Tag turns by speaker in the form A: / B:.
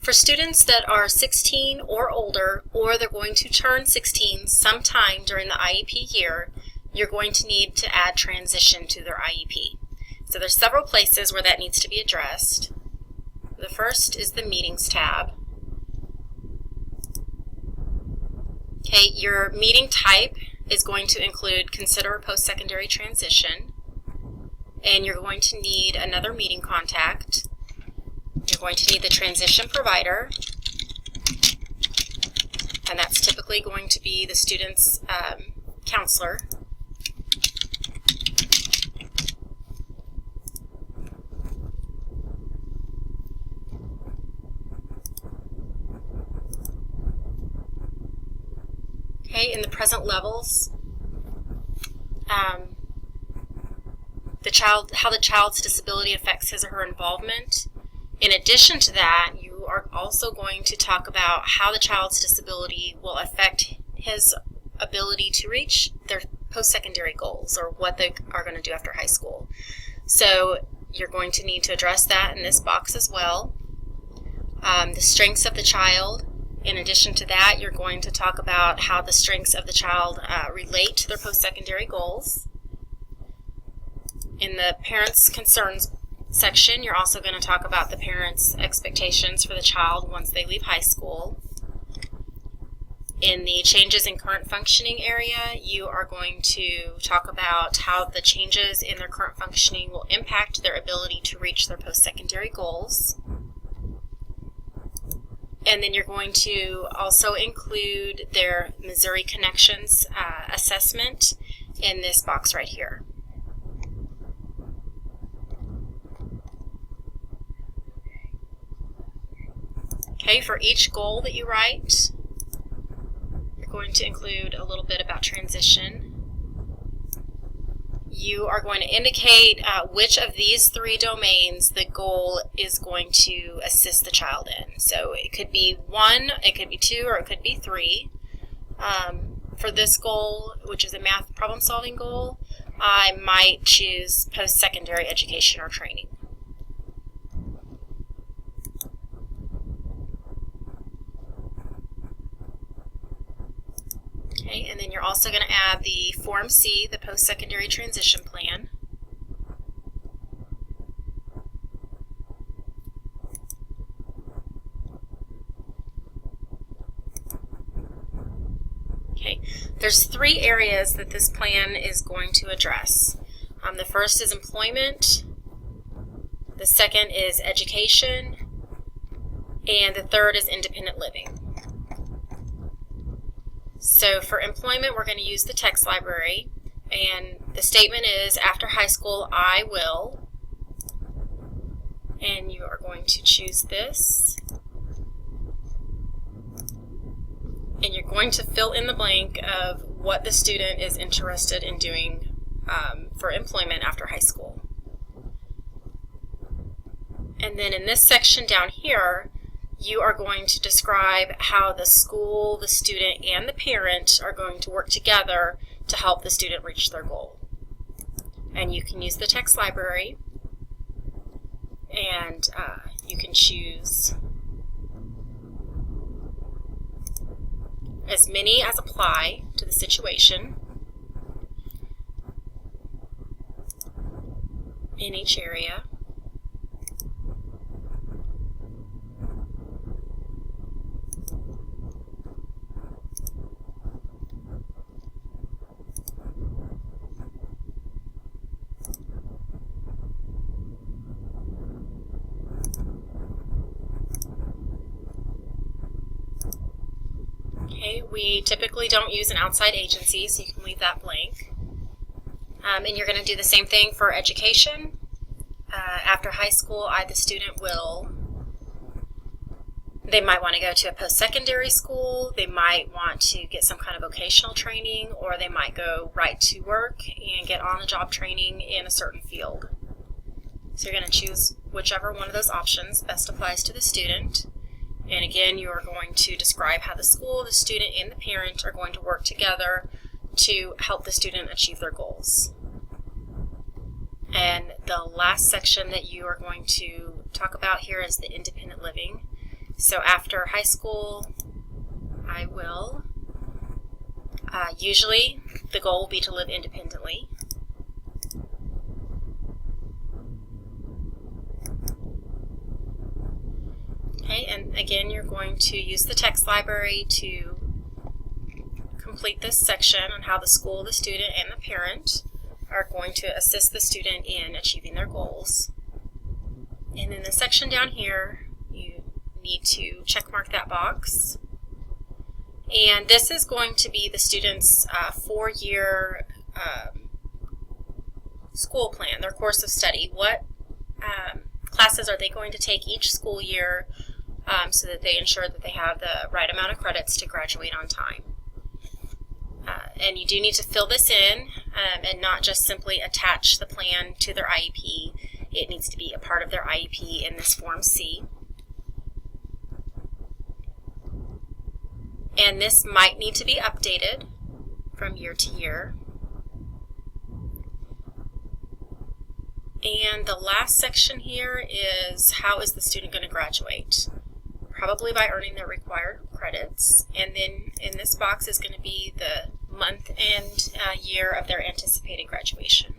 A: For students that are 16 or older, or they're going to turn 16 sometime during the IEP year, you're going to need to add transition to their IEP. So there's several places where that needs to be addressed. The first is the Meetings tab. Okay, your meeting type is going to include Consider Post-Secondary Transition, and you're going to need another meeting contact. You're going to need the transition provider, and that's typically going to be the student's counselor. Okay, in the present levels, how the child's disability affects his or her involvement. In addition to that, you are also going to talk about how the child's disability will affect his ability to reach their post-secondary goals, or what they are going to do after high school. So you're going to need to address that in this box as well. The strengths of the child. In addition to that, you're going to talk about how the strengths of the child relate to their post-secondary goals. In the parents' concerns section, you're also going to talk about the parents' expectations for the child once they leave high school. In the changes in current functioning area, you are going to talk about how the changes in their current functioning will impact their ability to reach their post-secondary goals. And then you're going to also include their Missouri Connections assessment in this box right here. Okay, for each goal that you write, you're going to include a little bit about transition. You are going to indicate which of these three domains the goal is going to assist the child in. So it could be 1, it could be 2, or it could be 3. For this goal, which is a math problem-solving goal, I might choose post-secondary education or training. Okay, and then you're also going to add the Form C, the post-secondary transition plan. Okay, there's 3 areas that this plan is going to address. The first is employment, the second is education, and the third is independent living. So for employment, we're going to use the text library, and the statement is, after high school, I will, and you are going to choose this, and you're going to fill in the blank of what the student is interested in doing for employment after high school. And then in this section down here, you are going to describe how the school, the student, and the parent are going to work together to help the student reach their goal. And you can use the text library, and you can choose as many as apply to the situation in each area. Okay, we typically don't use an outside agency, so you can leave that blank. And you're going to do the same thing for education. After high school, the student they might want to go to a post-secondary school, they might want to get some kind of vocational training, or they might go right to work and get on-the-job training in a certain field. So you're going to choose whichever one of those options best applies to the student. And again, you are going to describe how the school, the student, and the parent are going to work together to help the student achieve their goals. And the last section that you are going to talk about here is the independent living. So after high school, I will, usually the goal will be to live independently. Okay, and again, you're going to use the text library to complete this section on how the school, the student, and the parent are going to assist the student in achieving their goals. And in the section down here, you need to check mark that box. And this is going to be the student's 4-year school plan, their course of study. What classes are they going to take each school year so that they ensure that they have the right amount of credits to graduate on time. And you do need to fill this in and not just simply attach the plan to their IEP. It needs to be a part of their IEP in this Form C. And this might need to be updated from year to year. And the last section here is, how is the student going to graduate? Probably by earning their required credits. And then in this box is going to be the month and year of their anticipated graduation.